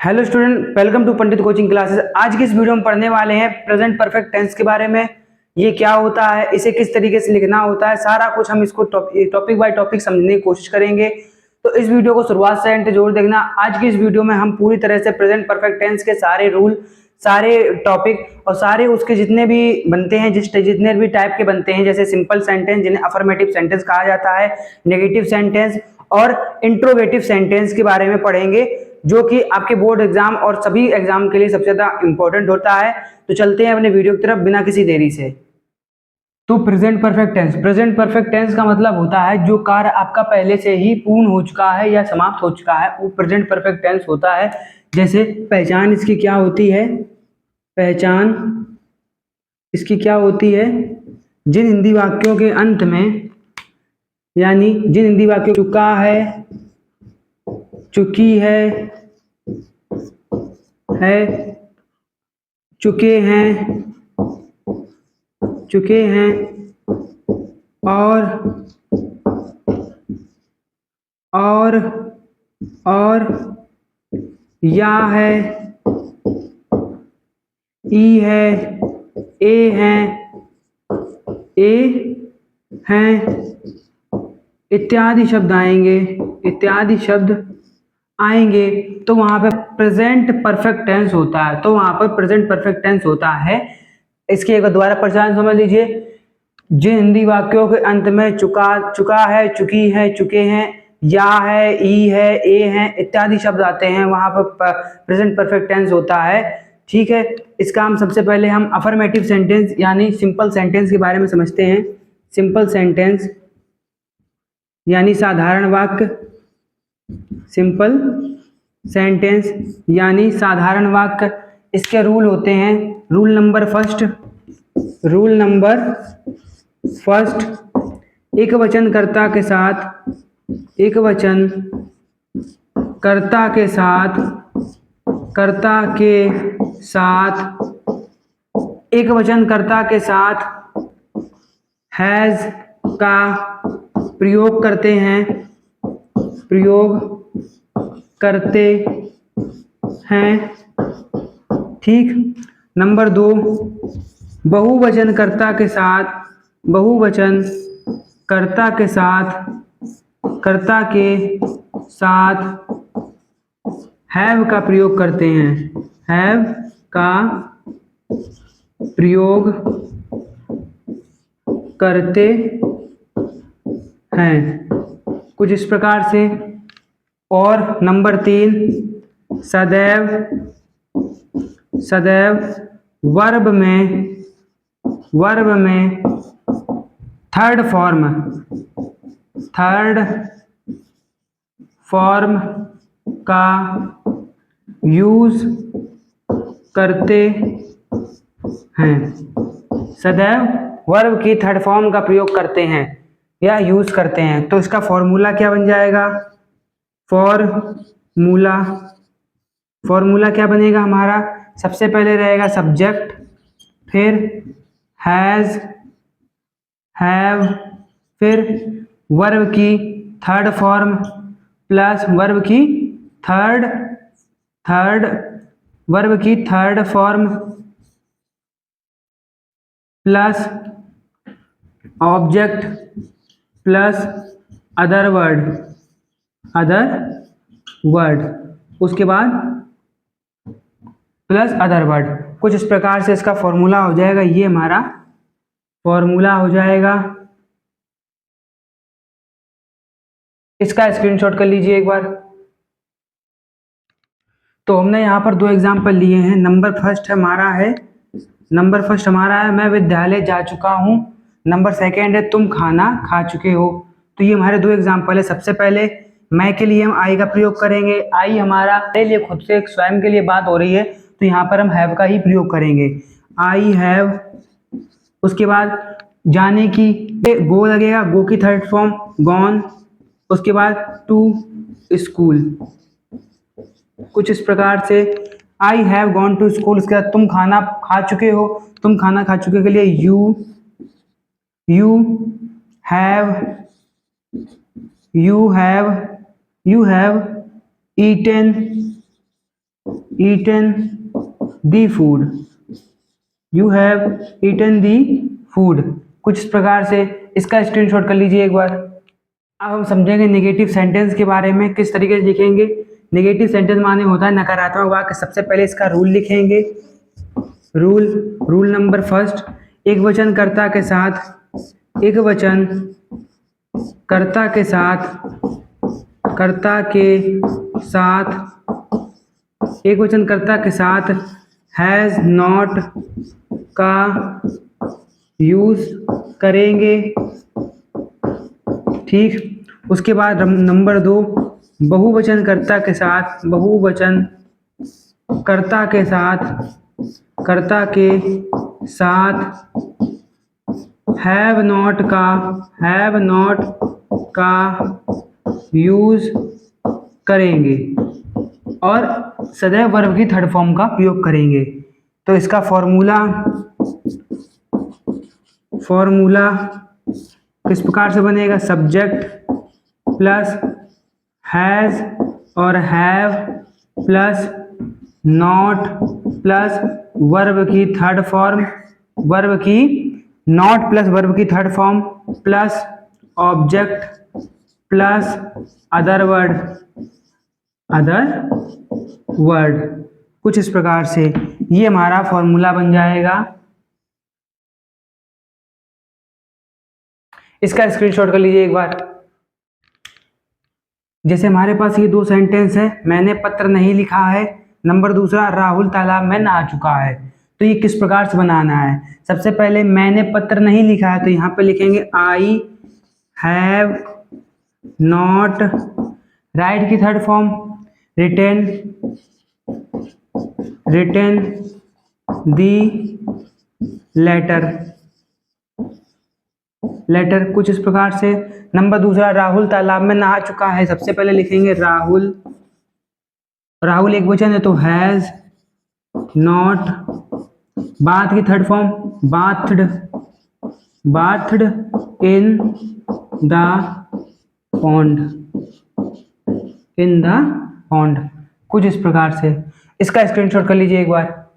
Hello student, welcome to Pandit coaching classes. आज की इस वीडियो में पढ़ने वाले हैं प्रेजेंट परफेक्ट टेंस के बारे में। ये क्या होता है, इसे किस तरीके से लिखना होता है, सारा कुछ हम इसको टॉपिक बाय टॉपिक समझने की कोशिश करेंगे। तो इस वीडियो को शुरुआत से एंड तक जरूर देखना। आज की इस वीडियो में हम पूरी तरह से प्रेजेंट परफेक्ट टेंस के सारे रूल, सारे टॉपिक और सारे उसके जितने भी बनते हैं, जितने भी टाइप के बनते हैं, जैसे सिंपल सेंटेंस जिन्हें अफर्मेटिव सेंटेंस कहा जाता है, नेगेटिव सेंटेंस और इंट्रोगेटिव सेंटेंस के बारे में पढ़ेंगे, जो कि आपके बोर्ड एग्जाम और सभी एग्जाम के लिए सबसे ज्यादा इंपॉर्टेंट होता है। तो चलते हैं अपने वीडियो की तरफ बिना किसी देरी से। तो प्रेजेंट परफेक्ट टेंस का मतलब होता है जो कार्य आपका पहले से ही पूर्ण हो चुका है या समाप्त हो चुका है, वो प्रेजेंट परफेक्ट टेंस होता है। जैसे पहचान इसकी क्या होती है, पहचान इसकी क्या होती है, जिन हिंदी वाक्यों के अंत में, यानी जिन हिंदी वाक्यों चुका है, चुकी है, चुके हैं, चुके हैं और और या है, ई है, ए है, ए हैं इत्यादि शब्द आएंगे, इत्यादि शब्द आएंगे। तो वहां पर प्रेजेंट परफेक्ट टेंस होता है, तो वहां पर प्रेजेंट परफेक्ट टेंस होता है। इसके एक दोबारा पहचान समझ लीजिए। जिन हिंदी वाक्यों के अंत में चुका है, चुकी है, चुके हैं, या है, ई है, ए है इत्यादि शब्द आते हैं, वहां पर प्रेजेंट परफेक्ट टेंस होता है। ठीक है, इसका हम सबसे पहले हम अफर्मेटिव सेंटेंस यानी सिंपल सेंटेंस के बारे में समझते हैं। सिंपल सेंटेंस यानी साधारण वाक्य, सिंपल सेंटेंस यानी साधारण वाक्य। इसके रूल होते हैं, रूल नंबर फर्स्ट, एक वचन कर्ता के साथ, एक वचन कर्ता के साथ, कर्ता के साथ, एक वचन कर्ता के साथ हैज का प्रयोग करते हैं, प्रयोग करते हैं। ठीक। नंबर 2, बहुवचन कर्ता के साथ, बहुवचन कर्ता के साथ, कर्ता के साथ हैव का प्रयोग करते हैं, हैव का प्रयोग करते हैं, कुछ इस प्रकार से। और नंबर 3, सदैव वर्ब में थर्ड फॉर्म का यूज करते हैं, सदैव वर्ब की थर्ड फॉर्म का प्रयोग करते हैं या यूज करते हैं। तो इसका फॉर्मूला क्या बन जाएगा, फॉर्मूला क्या बनेगा हमारा, सबसे पहले रहेगा सब्जेक्ट, फिर हैज, हैव, फिर वर्ब की थर्ड फॉर्म प्लस वर्ब की third form plus object plus other word, उसके बाद प्लस अदर वर्ड। कुछ इस प्रकार से इसका फॉर्मूला हो जाएगा, ये हमारा फॉर्मूला हो जाएगा। इसका स्क्रीनशॉट कर लीजिए एक बार। तो हमने यहाँ पर 2 एग्जाम्पल लिए हैं। नंबर फर्स्ट हमारा है मैं विद्यालय जा चुका हूँ। नंबर सेकेंड है तुम खाना खा चुके हो। तो ये हमारे 2 एग्जाम्पल है। सबसे पहले मैं के लिए हम आई का प्रयोग करेंगे। आई हमारा मेरे लिए खुद से स्वयं के लिए बात हो रही है, तो यहाँ पर हम हैव का ही प्रयोग करेंगे, आई हैव। उसके बाद जाने की गो लगेगा, गो की थर्ड फॉर्म गॉन। उसके बाद टू स्कूल। कुछ इस प्रकार से I have gone to school. उसके बाद तुम खाना खा चुके हो, तुम खाना खा चुके के लिए you have eaten eaten the food, you have eaten the food। कुछ इस प्रकार से इसका स्क्रीनशॉट कर लीजिए एक बार। अब हम समझेंगे नेगेटिव सेंटेंस के बारे में, किस तरीके से लिखेंगे। नेगेटिव सेंटेंस माने होता है नकारात्मक वाक्य। सबसे पहले इसका रूल लिखेंगे। रूल नंबर फर्स्ट, एक वचन कर्ता के साथ, एक वचन कर्ता के साथ हैज़ नॉट का यूज करेंगे। ठीक, उसके बाद नंबर 2, बहुवचन कर्ता के साथ हैव नॉट का यूज करेंगे और सदैव वर्ब की थर्ड फॉर्म का प्रयोग करेंगे। तो इसका फॉर्मूला किस प्रकार से बनेगा। सब्जेक्ट प्लस हैज और have plus not plus verb की third form, plus object plus other word. कुछ इस प्रकार से ये हमारा फॉर्मूला बन जाएगा। इसका स्क्रीनशॉट कर लीजिए एक बार। जैसे हमारे पास ये 2 सेंटेंस है, मैंने पत्र नहीं लिखा है, नंबर दूसरा राहुल तालाब में नहा चुका है। तो ये किस प्रकार से बनाना है। सबसे पहले मैंने पत्र नहीं लिखा है, तो यहाँ पे लिखेंगे आई हैव नॉट, राइट की third form retain the letter. कुछ इस प्रकार से। नंबर दूसरा राहुल तालाब में नहा चुका है, सबसे पहले लिखेंगे राहुल एक वचन है तो हैज नॉट, बाथ की third form bathed in the pond. कुछ इस प्रकार से। इसका स्क्रीनशॉट कर लीजिए एक बार।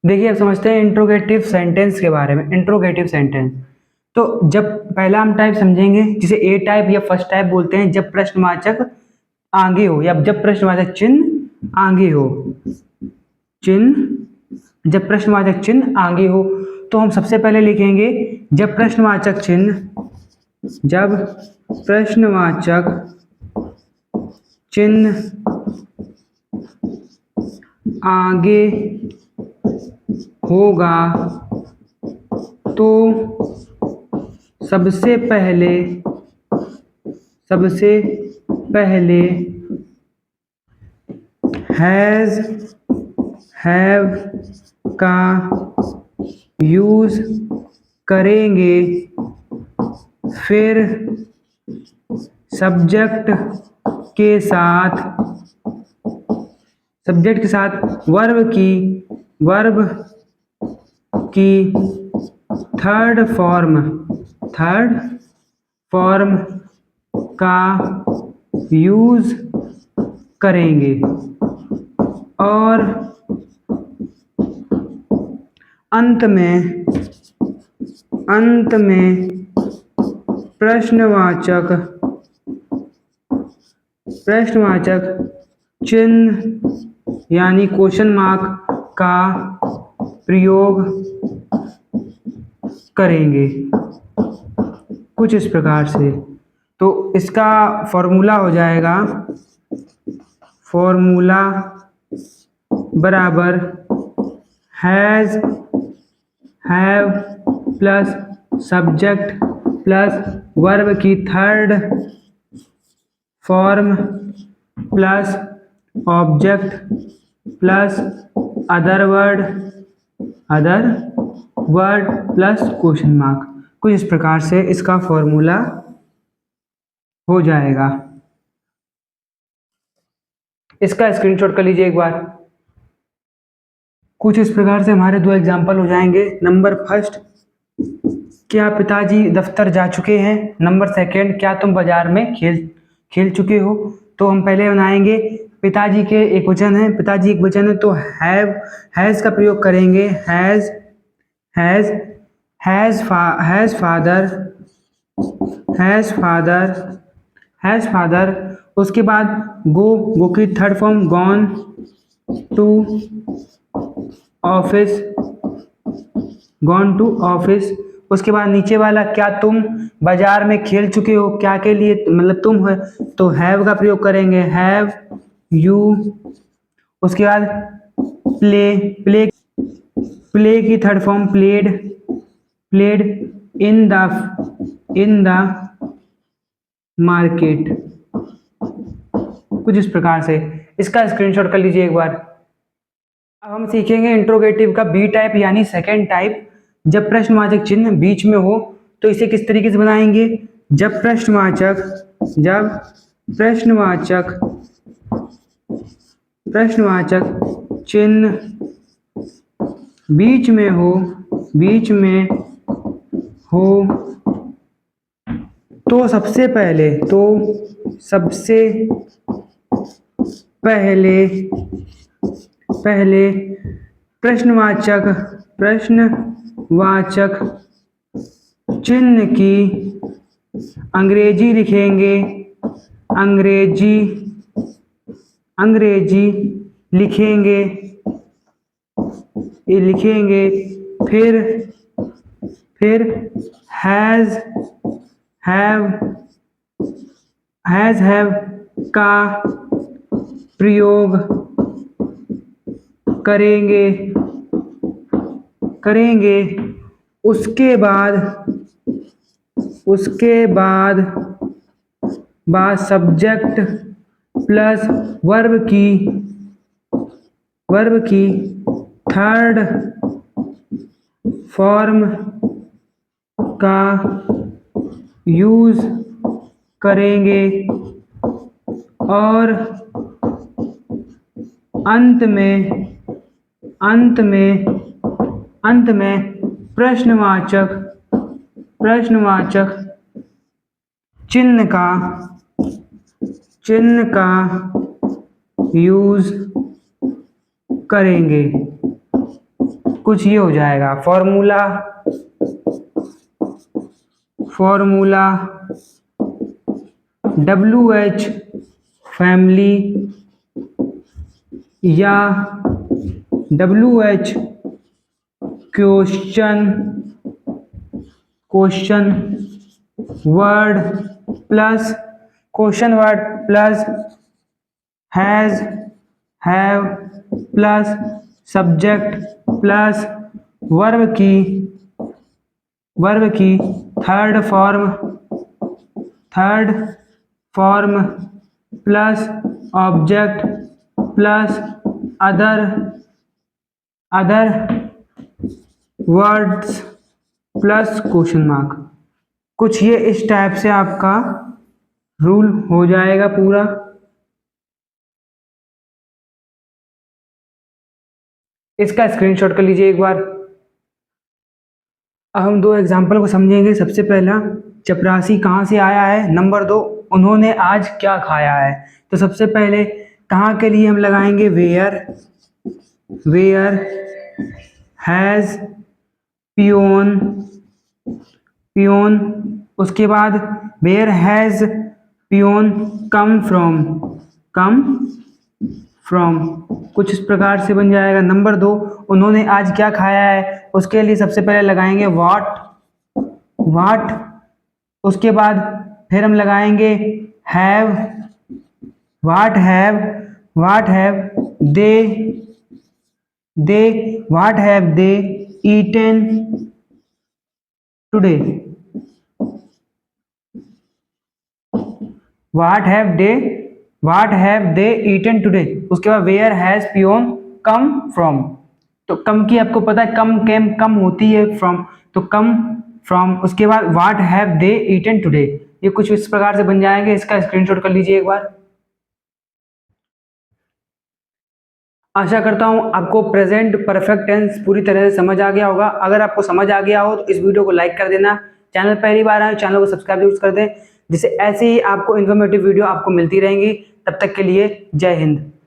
देखिए अब समझते हैं इंट्रोगेटिव सेंटेंस के बारे में। इंट्रोगेटिव सेंटेंस, तो जब पहला हम टाइप समझेंगे जिसे ए टाइप या फर्स्ट टाइप बोलते हैं, जब प्रश्नवाचक आगे हो या जब प्रश्नवाचक चिन्ह आगे हो। जब प्रश्नवाचक चिन्ह आगे हो तो हम सबसे पहले लिखेंगे जब प्रश्नवाचक चिन्ह आगे होगा तो सबसे पहले हैज़ हैव का यूज करेंगे, फिर सब्जेक्ट के साथ वर्ब की थर्ड फॉर्म का यूज करेंगे और अंत में प्रश्नवाचक चिन्ह यानी क्वेश्चन मार्क का प्रयोग करेंगे। कुछ इस प्रकार से। तो इसका फॉर्मूला हो जाएगा, फॉर्मूला बराबर has have plus subject plus verb की third form plus object plus other word plus question mark. कुछ इस प्रकार से इसका फॉर्मूला हो जाएगा। इसका स्क्रीनशॉट कर लीजिए एक बार। कुछ इस प्रकार से हमारे 2 एग्जाम्पल हो जाएंगे। नंबर फर्स्ट, क्या पिताजी दफ्तर जा चुके हैं। नंबर सेकंड, क्या तुम बाजार में खेल चुके हो। तो हम पहले बनाएंगे पिताजी के एक वचन है, पिताजी एक वचन है तो हैज का प्रयोग करेंगे। Has father. उसके बाद गो की third form gone to office. उसके बाद नीचे वाला क्या तुम बाजार में खेल चुके हो, क्या के लिए मतलब तुम है तो हैव का प्रयोग करेंगे, हैव यू। उसके बाद प्ले की third form played in the market. कुछ इस प्रकार से, इसका स्क्रीनशॉट कर लीजिए एक बार। अब हम सीखेंगे इंट्रोगेटिव का बी टाइप यानी सेकेंड टाइप। जब प्रश्नवाचक चिन्ह बीच में हो तो इसे किस तरीके से बनाएंगे। जब प्रश्नवाचक चिन्ह बीच में हो तो सबसे पहले प्रश्नवाचक चिन्ह की अंग्रेजी लिखेंगे, फिर हैव का प्रयोग करेंगे। उसके बाद सब्जेक्ट प्लस वर्ब की थर्ड फॉर्म का यूज करेंगे और अंत में प्रश्नवाचक चिन्ह का यूज करेंगे। कुछ ये हो जाएगा फॉर्मूला WH फैमिली या WH question word plus has have plus subject plus verb की third form plus object plus other words plus question mark. कुछ ये इस टाइप से आपका रूल हो जाएगा पूरा। इसका स्क्रीनशॉट कर लीजिए एक बार। अब हम दो एग्जाम्पल को समझेंगे। सबसे पहला, चपरासी कहाँ से आया है। नंबर 2, उन्होंने आज क्या खाया है। तो सबसे पहले कहाँ के लिए हम लगाएंगे वेयर हैज पियोन। उसके बाद where has peon come from. कुछ इस प्रकार से बन जाएगा। नंबर 2, उन्होंने आज क्या खाया है। उसके लिए सबसे पहले लगाएंगे व्हाट। उसके बाद फिर हम लगाएंगे have. What have they eaten today. What have they eaten today. उसके बाद where has peon come from. तो कम की आपको पता है कम होती है फ्रॉम, तो कम फ्रॉम। उसके बाद what have they eaten today. ये कुछ इस प्रकार से बन जाएंगे। इसका स्क्रीनशॉट कर लीजिए एक बार। आशा करता हूं आपको प्रेजेंट परफेक्ट टेंस पूरी तरह से समझ आ गया होगा। अगर आपको समझ आ गया हो तो इस वीडियो को लाइक कर देना। चैनल पहली बार आए चैनल को सब्सक्राइब जरूर कर दें, जिससे ऐसे ही आपको इन्फॉर्मेटिव वीडियो आपको मिलती रहेंगी। तब तक के लिए जय हिंद।